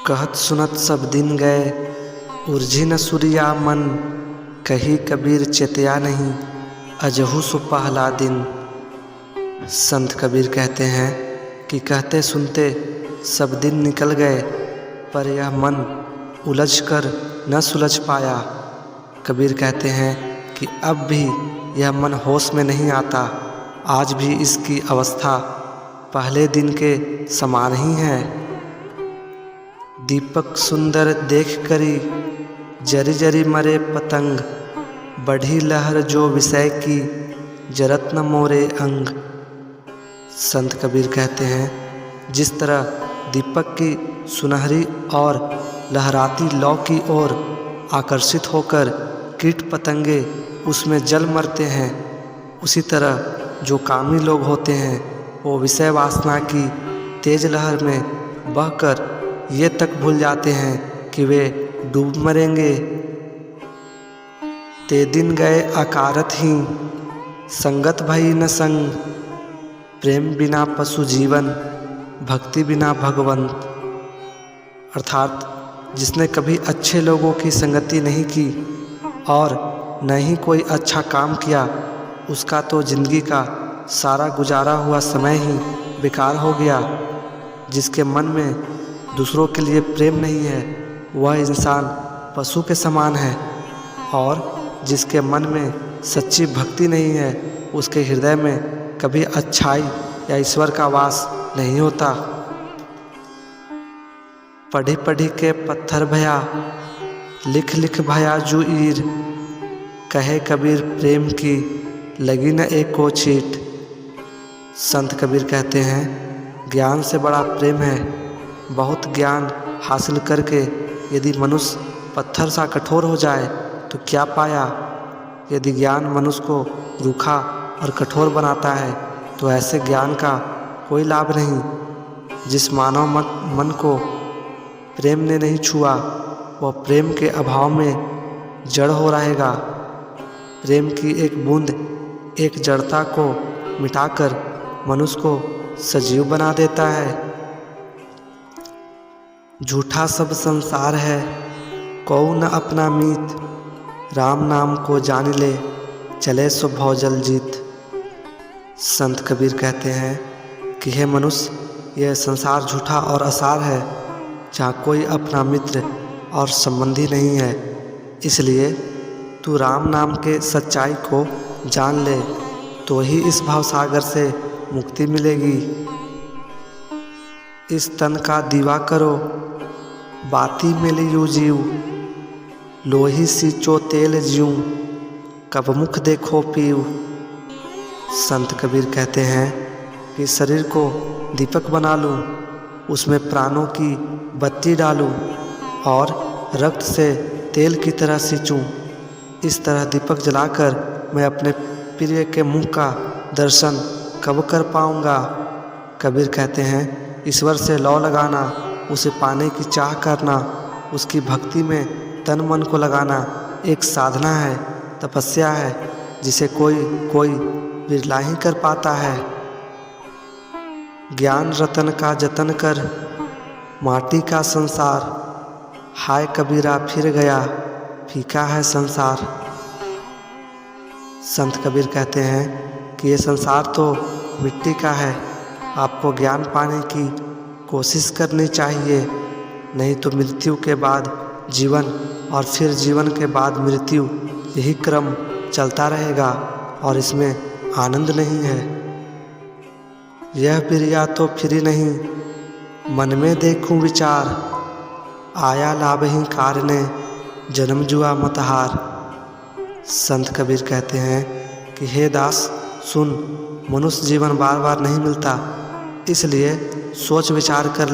कहत सुनत सब दिन गए, उर्झी न सूरिया मन। कही कबीर चेतया नहीं, अजहू सो पहला दिन। संत कबीर कहते हैं कि कहते सुनते सब दिन निकल गए, पर यह मन उलझ कर न सुलझ पाया। कबीर कहते हैं कि अब भी यह मन होश में नहीं आता, आज भी इसकी अवस्था पहले दिन के समान ही है। दीपक सुंदर देख करी, जरी जरी मरे पतंग। बढ़ी लहर जो विषय की, जरत न मोरे अंग। संत कबीर कहते हैं जिस तरह दीपक की सुनहरी और लहराती लौ की ओर आकर्षित होकर कीट पतंगे उसमें जल मरते हैं, उसी तरह जो कामी लोग होते हैं वो विषय वासना की तेज लहर में बहकर ये तक भूल जाते हैं कि वे डूब मरेंगे। ते दिन गए अकारत ही, संगत भई न संग। प्रेम बिना पशु जीवन, भक्ति बिना भगवंत। अर्थात जिसने कभी अच्छे लोगों की संगति नहीं की और न ही कोई अच्छा काम किया, उसका तो जिंदगी का सारा गुजारा हुआ समय ही बेकार हो गया। जिसके मन में दूसरों के लिए प्रेम नहीं है, वह इंसान पशु के समान है, और जिसके मन में सच्ची भक्ति नहीं है, उसके हृदय में कभी अच्छाई या ईश्वर का वास नहीं होता। पढ़ी पढ़ी के पत्थर भया, लिख लिख भया जुईर। कहे कबीर प्रेम की, लगी न एक को चीट। संत कबीर कहते हैं ज्ञान से बड़ा प्रेम है। बहुत ज्ञान हासिल करके यदि मनुष्य पत्थर सा कठोर हो जाए तो क्या पाया। यदि ज्ञान मनुष्य को रूखा और कठोर बनाता है तो ऐसे ज्ञान का कोई लाभ नहीं। जिस मानव मन को प्रेम ने नहीं छुआ, वह प्रेम के अभाव में जड़ हो रहेगा। प्रेम की एक बूंद एक जड़ता को मिटाकर मनुष्य को सजीव बना देता है। झूठा सब संसार है, कौ न अपना मीत। राम नाम को जान ले, चले सो भौजल जीत। संत कबीर कहते हैं कि हे मनुष्य, यह संसार झूठा और असार है, जहाँ कोई अपना मित्र और संबंधी नहीं है। इसलिए तू राम नाम के सच्चाई को जान ले, तो ही इस भवसागर से मुक्ति मिलेगी। इस तन का दीवा करो, बाती मिली यू जीव। लोही सींचो तेल ज्यूं, कब मुख देखो पीव। संत कबीर कहते हैं कि शरीर को दीपक बना लूं, उसमें प्राणों की बत्ती डालूं और रक्त से तेल की तरह सींचूं। इस तरह दीपक जलाकर मैं अपने प्रिय के मुख का दर्शन कब कर पाऊंगा। कबीर कहते हैं ईश्वर से लौ लगाना, उसे पाने की चाह करना, उसकी भक्ति में तन मन को लगाना एक साधना है, तपस्या है, जिसे कोई बिरला ही कर पाता है। ज्ञान रतन का जतन कर, माटी का संसार। हाय कबीरा फिर गया, फीका है संसार। संत कबीर कहते हैं कि ये संसार तो मिट्टी का है, आपको ज्ञान पाने की कोशिश करनी चाहिए, नहीं तो मृत्यु के बाद जीवन और फिर जीवन के बाद मृत्यु, यही क्रम चलता रहेगा और इसमें आनंद नहीं है। यह प्रिया तो फिरी नहीं, मन में देखूं विचार। आया लाभ ही कार्य ने, जन्म जुआ मत हार। संत कबीर कहते हैं कि हे दास सुन, मनुष्य जीवन बार बार नहीं मिलता, इसलिए सोच विचार कर ले।